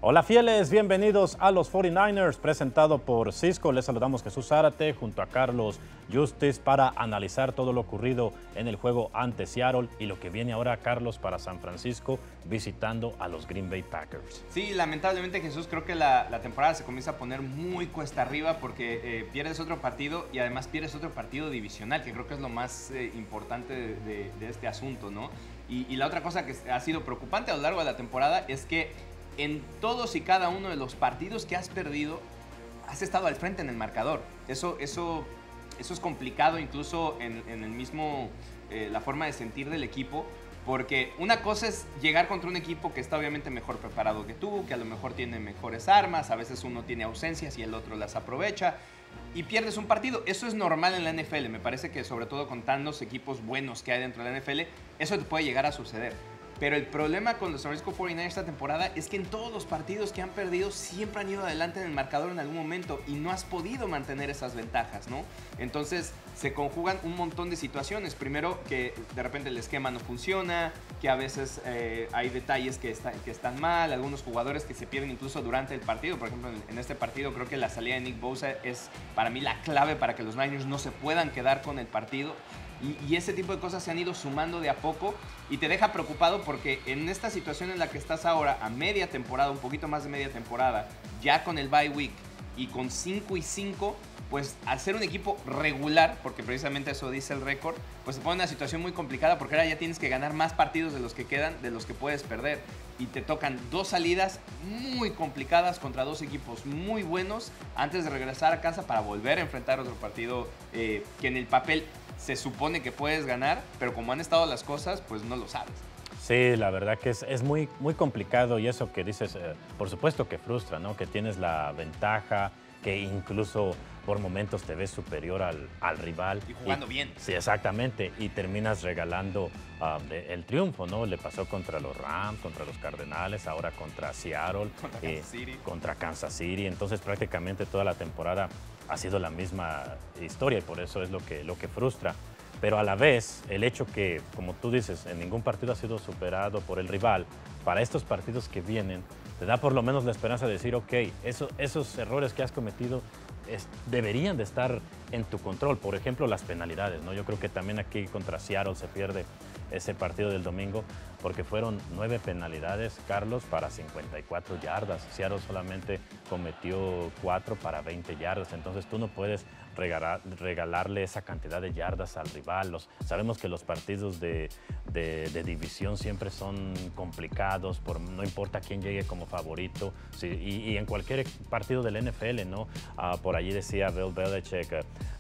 Hola fieles, bienvenidos a los 49ers, presentado por Cisco. Les saludamos Jesús Zárate junto a Carlos Justice para analizar todo lo ocurrido en el juego ante Seattle y lo que viene ahora, Carlos, para San Francisco visitando a los Green Bay Packers. Sí, lamentablemente, Jesús, creo que la temporada se comienza a poner muy cuesta arriba porque pierdes otro partido y además pierdes otro partido divisional, que creo que es lo más importante de este asunto, ¿no? Y la otra cosa que ha sido preocupante a lo largo de la temporada es que en todos y cada uno de los partidos que has perdido, has estado al frente en el marcador. Eso es complicado incluso en el mismo, la forma de sentir del equipo, porque una cosa es llegar contra un equipo que está obviamente mejor preparado que tú, que a lo mejor tiene mejores armas, a veces uno tiene ausencias y el otro las aprovecha, y pierdes un partido. Eso es normal en la NFL, me parece que sobre todo con tantos equipos buenos que hay dentro de la NFL, eso te puede llegar a suceder. Pero el problema con los San Francisco 49ers esta temporada es que en todos los partidos que han perdido siempre han ido adelante en el marcador en algún momento y no has podido mantener esas ventajas, ¿no? Entonces se conjugan un montón de situaciones. Primero, que de repente el esquema no funciona, que a veces hay detalles que están mal, algunos jugadores que se pierden incluso durante el partido. Por ejemplo, en este partido creo que la salida de Nick Bosa es para mí la clave para que los Niners no se puedan quedar con el partido. Y ese tipo de cosas se han ido sumando de a poco y te deja preocupado porque en esta situación en la que estás ahora, a media temporada, un poquito más de media temporada, ya con el bye week y con 5-5, pues al ser un equipo regular, porque precisamente eso dice el récord, pues se pone en una situación muy complicada porque ahora ya tienes que ganar más partidos de los que quedan, de los que puedes perder. Y te tocan dos salidas muy complicadas contra dos equipos muy buenos antes de regresar a casa para volver a enfrentar otro partido que en el papel se supone que puedes ganar, pero como han estado las cosas, pues no lo sabes. Sí, la verdad que es muy complicado y eso que dices, por supuesto que frustra, ¿no? Que tienes la ventaja, que incluso por momentos te ves superior al rival. Y jugando bien. Sí, exactamente, y terminas regalando el triunfo, ¿no? Le pasó contra los Rams, contra los Cardenales, ahora contra Seattle. Contra Kansas City. Entonces prácticamente toda la temporada ha sido la misma historia y por eso es lo que frustra. Pero a la vez, el hecho que, como tú dices, en ningún partido ha sido superado por el rival, para estos partidos que vienen, te da por lo menos la esperanza de decir, ok, esos errores que has cometido deberían de estar en tu control. Por ejemplo, las penalidades, ¿no? Yo creo que también aquí contra Seattle se pierde ese partido del domingo porque fueron 9 penalidades, Carlos, para 54 yardas. Seattle solamente cometió 4 para 20 yardas. Entonces tú no puedes regalarle esa cantidad de yardas al rival. Sabemos que los partidos de división siempre son complicados, no importa quién llegue como favorito. Sí, y en cualquier partido del NFL, ¿no? Por allí decía Bill Belichick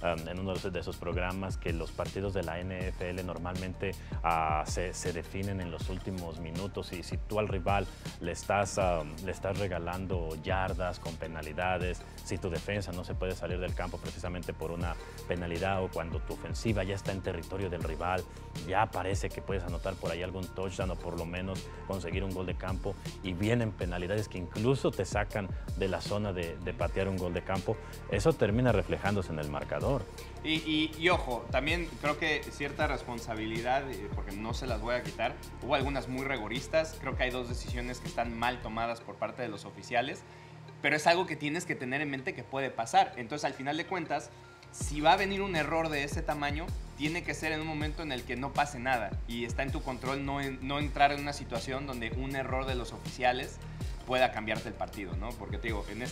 en uno de esos programas que los partidos de la NFL normalmente se definen en los últimos minutos y si tú al rival le estás regalando yardas con penalidades, si tu defensa no se puede salir del campo precisamente por una penalidad o cuando tu ofensiva ya está en territorio del rival, ya parece que puedes anotar por ahí algún touchdown o por lo menos conseguir un gol de campo y vienen penalidades que incluso te sacan de la zona de patear un gol de campo, eso termina reflejándose en el marcador. Y ojo, también creo que cierta responsabilidad, porque no se las voy a quitar, hubo algunas muy rigoristas, creo que hay 2 decisiones que están mal tomadas por parte de los oficiales, pero es algo que tienes que tener en mente que puede pasar. Entonces, al final de cuentas, si va a venir un error de ese tamaño, tiene que ser en un momento en el que no pase nada y está en tu control no entrar en una situación donde un error de los oficiales pueda cambiarte el partido, ¿no? Porque te digo, en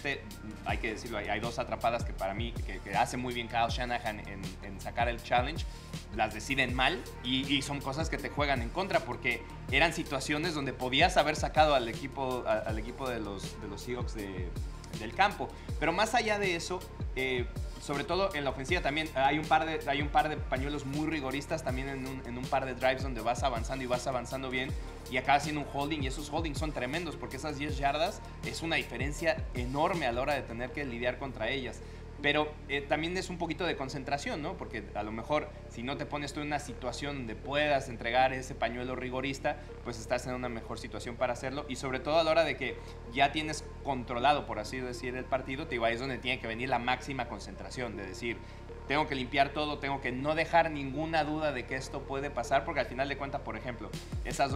hay que decirlo, hay 2 atrapadas que para mí, que hace muy bien Kyle Shanahan en sacar el challenge, las deciden mal y son cosas que te juegan en contra porque eran situaciones donde podías haber sacado al equipo de los Seahawks del campo. Pero más allá de eso, sobre todo en la ofensiva también hay un par de pañuelos muy rigoristas también en un par de drives donde vas avanzando y vas avanzando bien y acabas haciendo un holding y esos holdings son tremendos porque esas 10 yardas es una diferencia enorme a la hora de tener que lidiar contra ellas. Pero también es un poquito de concentración, ¿no? Porque a lo mejor si no te pones tú en una situación donde puedas entregar ese pañuelo rigorista, pues estás en una mejor situación para hacerlo. Y sobre todo a la hora de que ya tienes controlado, por así decir, el partido, te digo, ahí es donde tiene que venir la máxima concentración, de decir, tengo que limpiar todo, tengo que no dejar ninguna duda de que esto puede pasar, porque al final de cuentas, por ejemplo, esos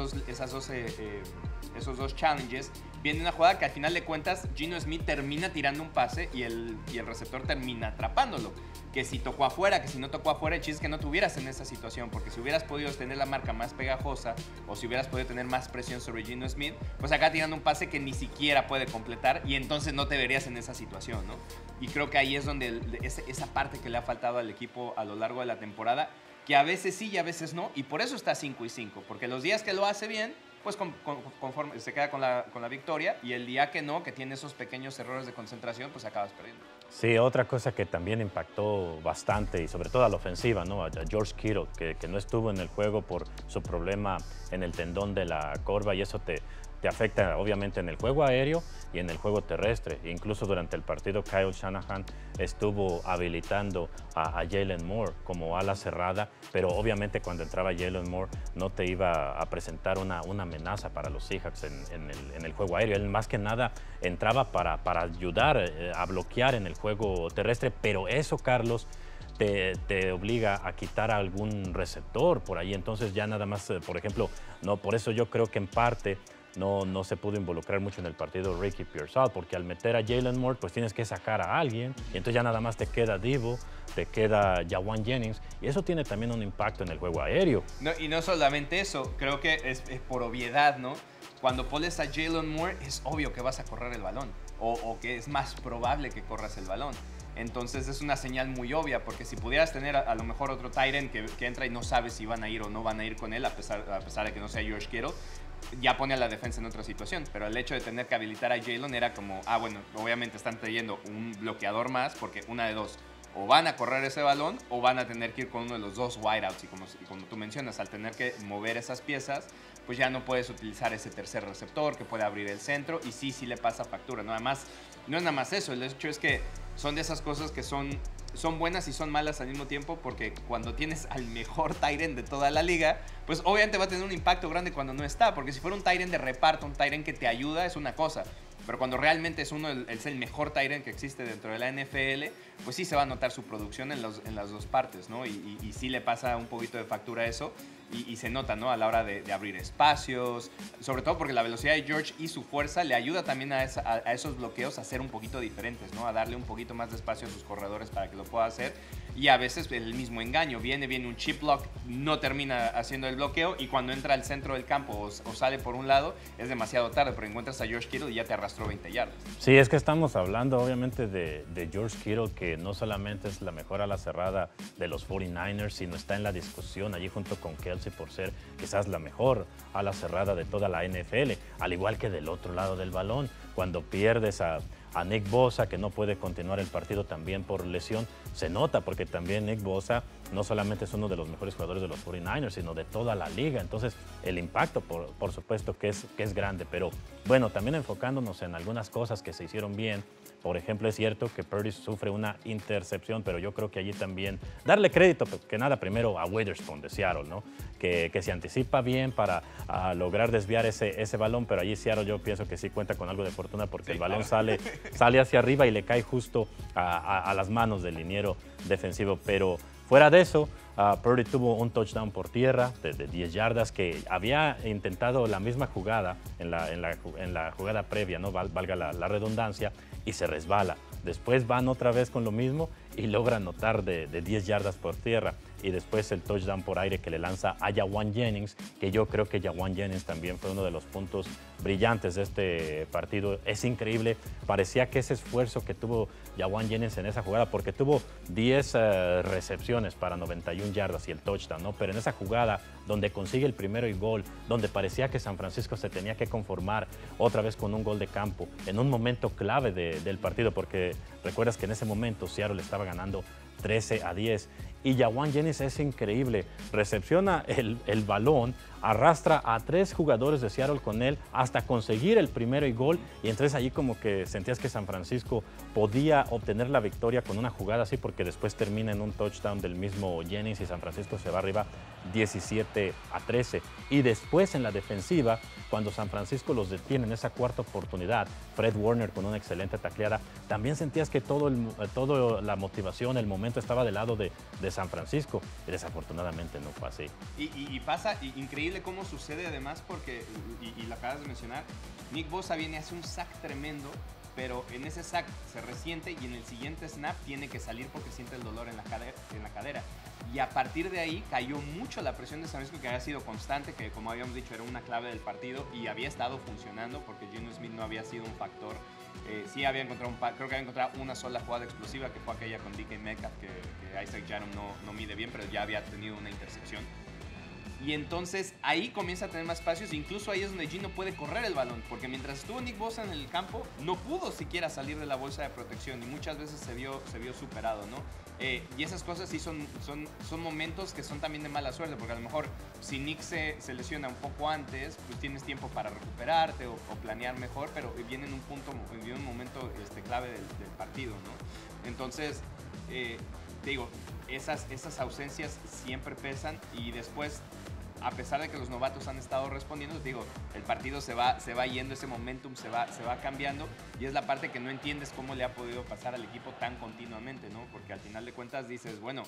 dos challenges, viene una jugada que al final de cuentas Geno Smith termina tirando un pase y el receptor termina atrapándolo. Que si tocó afuera, que si no tocó afuera, el chiste es que no tuvieras en esa situación, porque si hubieras podido tener la marca más pegajosa o si hubieras podido tener más presión sobre Geno Smith, pues acá tirando un pase que ni siquiera puede completar y entonces no te verías en esa situación, ¿no? Y creo que ahí es donde esa parte que le ha faltado al equipo a lo largo de la temporada, que a veces sí y a veces no, y por eso está 5-5, porque los días que lo hace bien, pues conforme se queda con la victoria, y el día que no, que tiene esos pequeños errores de concentración, pues acabas perdiendo. Sí, otra cosa que también impactó bastante, y sobre todo a la ofensiva, ¿no? A George Kittle, que no estuvo en el juego por su problema en el tendón de la corva, y eso te afecta obviamente en el juego aéreo y en el juego terrestre. Incluso durante el partido Kyle Shanahan estuvo habilitando a Jalen Moore como ala cerrada, pero obviamente cuando entraba Jalen Moore no te iba a presentar una amenaza para los Seahawks en el juego aéreo. Él más que nada entraba para ayudar a bloquear en el juego terrestre, pero eso, Carlos, te obliga a quitar a algún receptor por ahí. Entonces ya nada más, por ejemplo, no, por eso yo creo que en parte no se pudo involucrar mucho en el partido Ricky Pearsall, porque al meter a Jalen Moore, pues tienes que sacar a alguien, y entonces ya nada más te queda Deebo, te queda Jauan Jennings, y eso tiene también un impacto en el juego aéreo. No, y no solamente eso, creo que es por obviedad, ¿no? Cuando pones a Jalen Moore, es obvio que vas a correr el balón, o que es más probable que corras el balón. Entonces es una señal muy obvia, porque si pudieras tener a lo mejor otro tight end que entra y no sabes si van a ir o no van a ir con él, a pesar de que no sea George Kittle, ya pone a la defensa en otra situación. Pero el hecho de tener que habilitar a Jalen era como, bueno, obviamente están trayendo un bloqueador más, porque una de dos, o van a correr ese balón o van a tener que ir con uno de los dos wideouts, y como tú mencionas, al tener que mover esas piezas, pues ya no puedes utilizar ese tercer receptor que puede abrir el centro, y sí le pasa factura. No es nada más eso, el hecho es que son de esas cosas que son buenas y son malas al mismo tiempo, porque cuando tienes al mejor tight end de toda la liga, pues obviamente va a tener un impacto grande cuando no está, porque si fuera un tight end de reparto, un tight end que te ayuda, es una cosa. Pero cuando realmente es el mejor tight end que existe dentro de la NFL, pues sí se va a notar su producción en las dos partes, ¿no? Y sí le pasa un poquito de factura a eso, y se nota, ¿no? A la hora de abrir espacios, sobre todo porque la velocidad de George y su fuerza le ayuda también a esos bloqueos a ser un poquito diferentes, ¿no? A darle un poquito más de espacio a sus corredores para que lo pueda hacer. Y a veces el mismo engaño, viene un chip block, no termina haciendo el bloqueo, y cuando entra al centro del campo o sale por un lado, es demasiado tarde, pero encuentras a George Kittle y ya te arrastró 20 yardas. Sí, es que estamos hablando obviamente de George Kittle, que no solamente es la mejor ala cerrada de los 49ers, sino está en la discusión allí junto con Kelsey por ser quizás la mejor ala cerrada de toda la NFL, al igual que del otro lado del balón. Cuando pierdes a Nick Bosa, que no puede continuar el partido también por lesión, se nota, porque también Nick Bosa no solamente es uno de los mejores jugadores de los 49ers, sino de toda la liga. Entonces el impacto por supuesto que es grande, pero bueno, también enfocándonos en algunas cosas que se hicieron bien. Por ejemplo, es cierto que Purdy sufre una intercepción, pero yo creo que allí también darle crédito, que nada, primero a Witherspoon de Seattle, ¿no? Que se anticipa bien para lograr desviar ese balón, pero allí Seattle yo pienso que sí cuenta con algo de fortuna, porque sí, el balón sale hacia arriba y le cae justo a las manos del liniero defensivo. Pero fuera de eso, Purdy tuvo un touchdown por tierra de 10 yardas, que había intentado la misma jugada en la jugada previa, ¿no? Valga la redundancia, y se resbala. Después van otra vez con lo mismo y logra anotar de 10 yardas por tierra. Y después el touchdown por aire que le lanza a Jauan Jennings, que yo creo que Jauan Jennings también fue uno de los puntos brillantes de este partido. Es increíble, parecía que ese esfuerzo que tuvo Jauan Jennings en esa jugada, porque tuvo 10 recepciones para 91 yardas y el touchdown, ¿no? Pero en esa jugada donde consigue el primero y gol, donde parecía que San Francisco se tenía que conformar otra vez con un gol de campo, en un momento clave del partido, porque recuerdas que en ese momento Seattle estaba ganando 13-10, y Jauan Jennings es increíble, recepciona el balón arrastra a 3 jugadores de Seattle con él hasta conseguir el primero y gol, y entonces allí como que sentías que San Francisco podía obtener la victoria con una jugada así, porque después termina en un touchdown del mismo Jennings y San Francisco se va arriba 17-13. Y después en la defensiva, cuando San Francisco los detiene en esa cuarta oportunidad, Fred Warner con una excelente tacleada, también sentías que toda la motivación, el momento estaba del lado de San Francisco, y desafortunadamente no fue así. Y pasa, increíble cómo sucede además, porque, y lo acabas de mencionar, Nick Bosa viene, hace un sack tremendo, pero en ese sack se resiente y en el siguiente snap tiene que salir porque siente el dolor en la cadera. Y a partir de ahí cayó mucho la presión de San Francisco, que había sido constante, que como habíamos dicho era una clave del partido y había estado funcionando porque Geno Smith no había sido un factor. Sí había encontrado creo que había encontrado una sola jugada explosiva, que fue aquella con DK Metcalf, que Isaac Yanum no mide bien, pero ya había tenido una intercepción. Y entonces ahí comienza a tener más espacios, incluso ahí es donde Geno puede correr el balón, porque mientras estuvo Nick Bosa en el campo, no pudo siquiera salir de la bolsa de protección y muchas veces se vio superado, ¿no? Y esas cosas sí son momentos que son también de mala suerte, porque a lo mejor si Nick se lesiona un poco antes, pues tienes tiempo para recuperarte o planear mejor, pero viene en un momento clave del partido, ¿no? Entonces, te digo, esas ausencias siempre pesan y después, a pesar de que los novatos han estado respondiendo, digo, el partido se va yendo, ese momentum se va cambiando y es la parte que no entiendes cómo le ha podido pasar al equipo tan continuamente, ¿no? Porque al final de cuentas dices, bueno,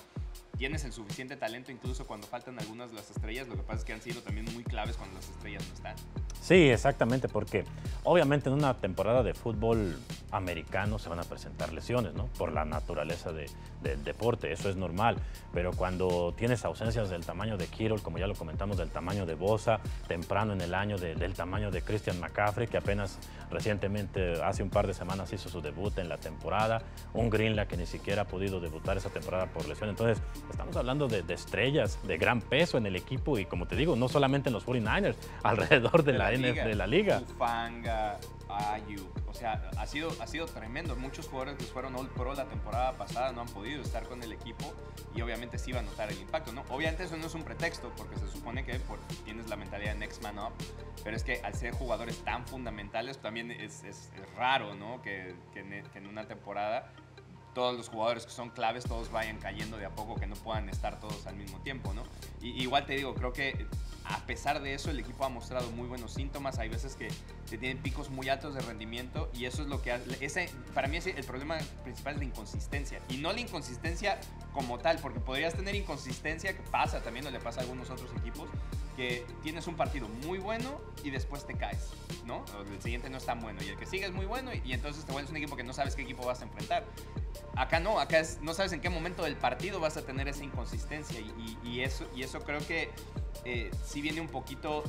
tienes el suficiente talento incluso cuando faltan algunas de las estrellas, lo que pasa es que han sido también muy claves cuando las estrellas no están. Sí, exactamente, porque obviamente en una temporada de fútbol americano se van a presentar lesiones, ¿no? Por la naturaleza del deporte, eso es normal, pero cuando tienes ausencias del tamaño de Kittle, como ya lo comentamos, del tamaño de Bosa, temprano en el año del tamaño de Christian McCaffrey, que apenas recientemente, hace un par de semanas hizo su debut en la temporada, un Greenlaw que ni siquiera ha podido debutar esa temporada por lesión, entonces estamos hablando de estrellas de gran peso en el equipo y como te digo, no solamente en los 49ers, alrededor de la liga. Ufanga, Ayuk, o sea, ha sido tremendo. Muchos jugadores que fueron All Pro la temporada pasada no han podido estar con el equipo y obviamente sí va a notar el impacto, ¿no? Obviamente eso no es un pretexto porque se supone que tienes la mentalidad de next man up, pero es que al ser jugadores tan fundamentales también es raro, ¿no? Que en una temporada todos los jugadores que son claves, todos vayan cayendo de a poco, que no puedan estar todos al mismo tiempo, ¿no? Y igual te digo, creo que a pesar de eso el equipo ha mostrado muy buenos síntomas. Hay veces que tienen picos muy altos de rendimiento y eso es lo que para mí el problema principal es la inconsistencia, y no la inconsistencia como tal, porque podrías tener inconsistencia, que pasa también, o le pasa a algunos otros equipos, que tienes un partido muy bueno y después te caes, ¿no? O el siguiente no es tan bueno y el que sigue es muy bueno y entonces te vuelves un equipo que no sabes qué equipo vas a enfrentar. Acá no, no sabes en qué momento del partido vas a tener esa inconsistencia y eso creo que sí viene un poquito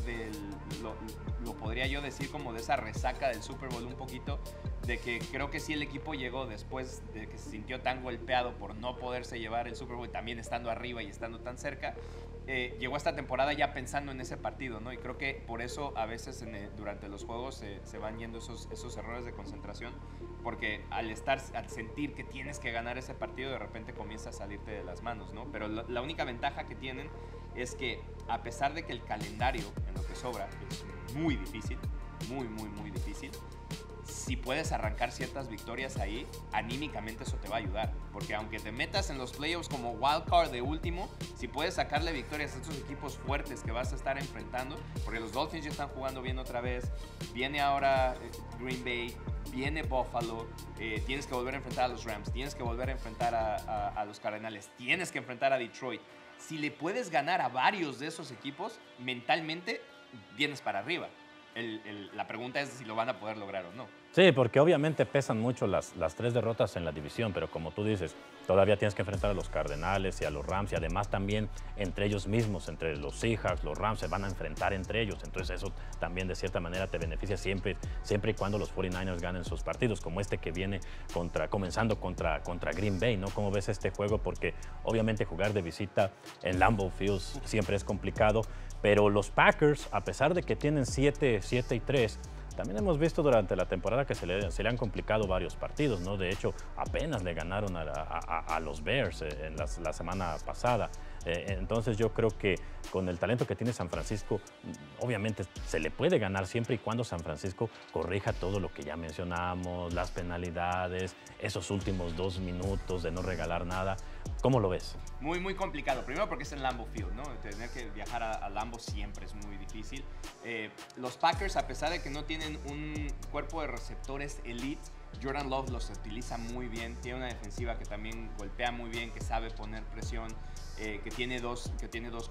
lo podría yo decir como de esa resaca del Super Bowl un poquito, de que creo que sí el equipo llegó después de que se sintió tan golpeado por no poderse llevar el Super Bowl, también estando arriba y estando tan cerca, llegó esta temporada ya pensando en ese partido, ¿no? Y creo que por eso a veces durante los juegos se van yendo esos errores de concentración, porque al sentir que tienes que ganar ese partido, de repente comienza a salirte de las manos, ¿no? Pero la única ventaja que tienen es que a pesar de que el calendario en lo que sobra es muy difícil, muy difícil, si puedes arrancar ciertas victorias ahí, anímicamente eso te va a ayudar. Porque aunque te metas en los playoffs como wildcard de último, si puedes sacarle victorias a estos equipos fuertes que vas a estar enfrentando, porque los Dolphins ya están jugando bien otra vez, viene ahora Green Bay, viene Buffalo, tienes que volver a enfrentar a los Rams, tienes que volver a enfrentar a los Cardenales, tienes que enfrentar a Detroit. Si le puedes ganar a varios de esos equipos, mentalmente vienes para arriba. La pregunta es si lo van a poder lograr o no. Sí, porque obviamente pesan mucho las 3 derrotas en la división, pero como tú dices, todavía tienes que enfrentar a los Cardenales y a los Rams, y además también entre ellos mismos, entre los Seahawks, los Rams, se van a enfrentar entre ellos. Entonces eso también de cierta manera te beneficia siempre y cuando los 49ers ganen sus partidos, como este que viene comenzando contra Green Bay, ¿no? ¿Cómo ves este juego? Porque obviamente jugar de visita en Lambeau Field siempre es complicado, pero los Packers, a pesar de que tienen 7-3, también hemos visto durante la temporada que se le han complicado varios partidos, ¿no? De hecho, apenas le ganaron a los Bears en la semana pasada. Entonces yo creo que con el talento que tiene San Francisco, obviamente se le puede ganar siempre y cuando San Francisco corrija todo lo que ya mencionamos, las penalidades, esos últimos 2 minutos de no regalar nada. ¿Cómo lo ves? Muy, muy complicado. Primero porque es en Lambeau Field, ¿no? Tener que viajar a Lambeau siempre es muy difícil. Los Packers, a pesar de que no tienen un cuerpo de receptores elite, Jordan Love los utiliza muy bien. Tiene una defensiva que también golpea muy bien, que sabe poner presión, que tiene dos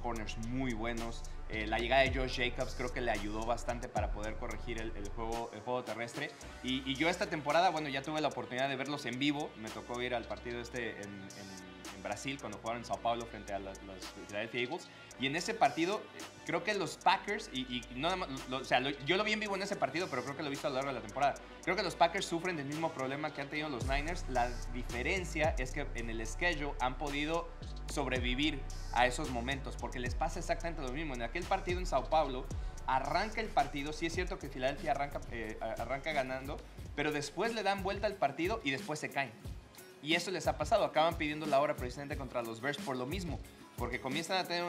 corners muy buenos. La llegada de Josh Jacobs creo que le ayudó bastante para poder corregir el juego terrestre. Y yo esta temporada, bueno, ya tuve la oportunidad de verlos en vivo. Me tocó ir al partido en Brasil, cuando jugaron en Sao Paulo frente a los Philadelphia Eagles. Y en ese partido, creo que los Packers, yo lo vi en vivo en ese partido, pero creo que lo he visto a lo largo de la temporada. Creo que los Packers sufren del mismo problema que han tenido los Niners. La diferencia es que en el schedule han podido sobrevivir a esos momentos, porque les pasa exactamente lo mismo. En aquel partido en Sao Paulo, arranca el partido, sí es cierto que Filadelfia arranca ganando, pero después le dan vuelta al partido y después se caen. Y eso les ha pasado, acaban pidiendo la hora precisamente contra los Bears por lo mismo, porque comienzan a tener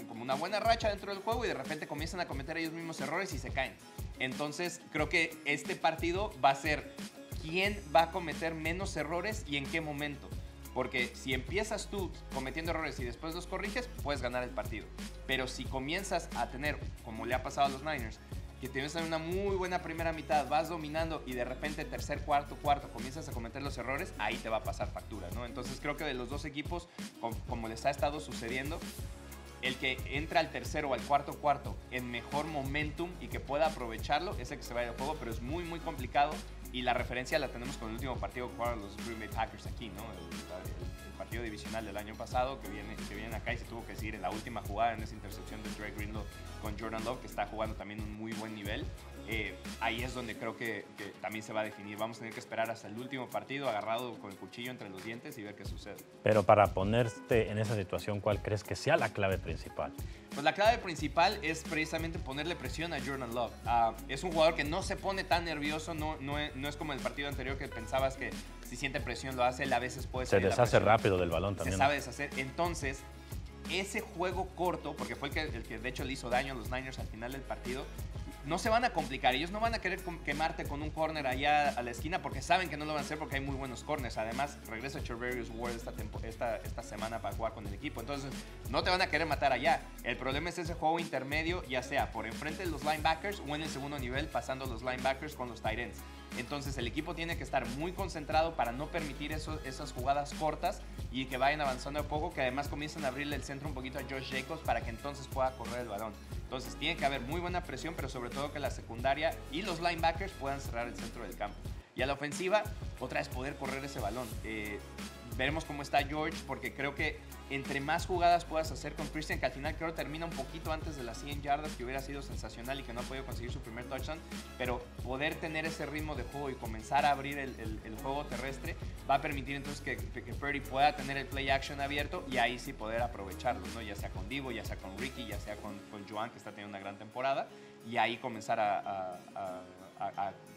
como una buena racha dentro del juego y de repente comienzan a cometer ellos mismos errores y se caen. Entonces creo que este partido va a ser quién va a cometer menos errores y en qué momento. Porque si empiezas tú cometiendo errores y después los corriges, puedes ganar el partido. Pero si comienzas a tener, como le ha pasado a los Niners, que tienes una muy buena primera mitad, vas dominando y de repente tercer, cuarto, comienzas a cometer los errores, ahí te va a pasar factura, ¿no? Entonces creo que de los dos equipos, como les ha estado sucediendo, el que entra al tercero o al cuarto en mejor momentum y que pueda aprovecharlo es el que se vaya al juego, pero es muy, muy complicado. Y la referencia la tenemos con el último partido que jugaron los Green Bay Packers aquí, ¿no? El partido divisional del año pasado que vienen acá y se tuvo que seguir en la última jugada en esa intercepción de Dre Greenlaw con Jordan Love, que está jugando también un muy buen nivel. Ahí es donde creo que también se va a definir. Vamos a tener que esperar hasta el último partido agarrado con el cuchillo entre los dientes y ver qué sucede. Pero para ponerte en esa situación, ¿cuál crees que sea la clave principal? Pues la clave principal es precisamente ponerle presión a Jordan Love. Es un jugador que no se pone tan nervioso, no es como el partido anterior que pensabas que si siente presión lo hace, él a veces puede se deshace rápido del balón también. Se sabe deshacer. Entonces, ese juego corto, porque fue el que de hecho le hizo daño a los Niners al final del partido, no se van a complicar. Ellos no van a querer quemarte con un corner allá a la esquina porque saben que no lo van a hacer porque hay muy buenos corners. Además, regresa Charvarius Ward esta semana para jugar con el equipo. Entonces, no te van a querer matar allá. El problema es ese juego intermedio, ya sea por enfrente de los linebackers o en el segundo nivel, pasando los linebackers con los tight ends. Entonces, el equipo tiene que estar muy concentrado para no permitir esas jugadas cortas y que vayan avanzando a poco, que además comiencen a abrirle el centro un poquito a Josh Jacobs para que entonces pueda correr el balón. Entonces, tiene que haber muy buena presión, pero sobre todo que la secundaria y los linebackers puedan cerrar el centro del campo. Y a la ofensiva, otra vez poder correr ese balón. Veremos cómo está George, porque creo que entre más jugadas puedas hacer con Christian, que al final creo termina un poquito antes de las 100 yardas, que hubiera sido sensacional y que no ha podido conseguir su primer touchdown, pero poder tener ese ritmo de juego y comenzar a abrir el juego terrestre va a permitir entonces que Purdy pueda tener el play action abierto y ahí sí poder aprovecharlo, ¿no? Ya sea con Divo, ya sea con Ricky, ya sea con Joan, que está teniendo una gran temporada, y ahí comenzar a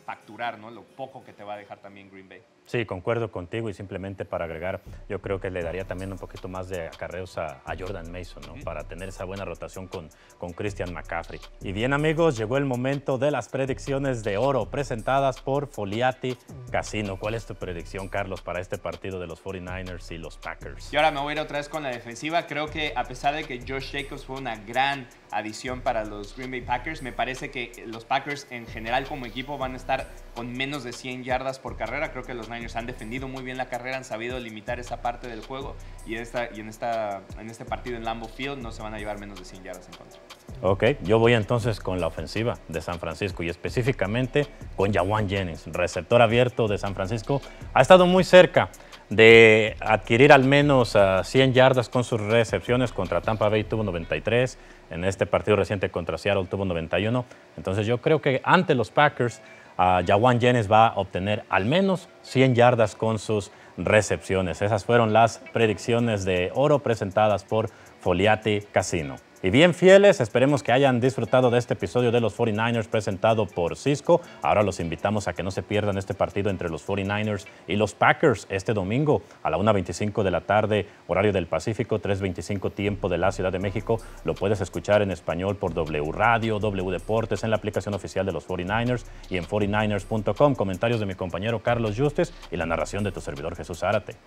facturar, ¿no? Lo poco que te va a dejar también Green Bay. Sí, concuerdo contigo y simplemente para agregar, yo creo que le daría también un poquito más de acarreos a Jordan Mason, ¿no? Para tener esa buena rotación con Christian McCaffrey. Y bien, amigos, llegó el momento de las predicciones de oro presentadas por Foliati Casino. ¿Cuál es tu predicción, Carlos, para este partido de los 49ers y los Packers? Y ahora me voy a ir otra vez con la defensiva. Creo que a pesar de que Josh Jacobs fue una gran adición para los Green Bay Packers, me parece que los Packers en general como equipo van a estar con menos de 100 yardas por carrera. Creo que los Niners han defendido muy bien la carrera, han sabido limitar esa parte del juego y en este partido en Lambeau Field no se van a llevar menos de 100 yardas en contra. Ok, yo voy entonces con la ofensiva de San Francisco y específicamente con Jauan Jennings, receptor abierto de San Francisco. Ha estado muy cerca de adquirir al menos 100 yardas con sus recepciones. Contra Tampa Bay tuvo 93, en este partido reciente contra Seattle tuvo 91. Entonces yo creo que ante los Packers, Jauan Jennings va a obtener al menos 100 yardas con sus recepciones. Esas fueron las predicciones de oro presentadas por Foliati Casino. Y bien fieles, esperemos que hayan disfrutado de este episodio de los 49ers presentado por Cisco. Ahora los invitamos a que no se pierdan este partido entre los 49ers y los Packers este domingo a la 1:25 de la tarde, horario del Pacífico, 3:25 tiempo de la Ciudad de México. Lo puedes escuchar en español por W Radio, W Deportes, en la aplicación oficial de los 49ers y en 49ers.com. Comentarios de mi compañero Carlos Justes y la narración de tu servidor Jesús Zárate.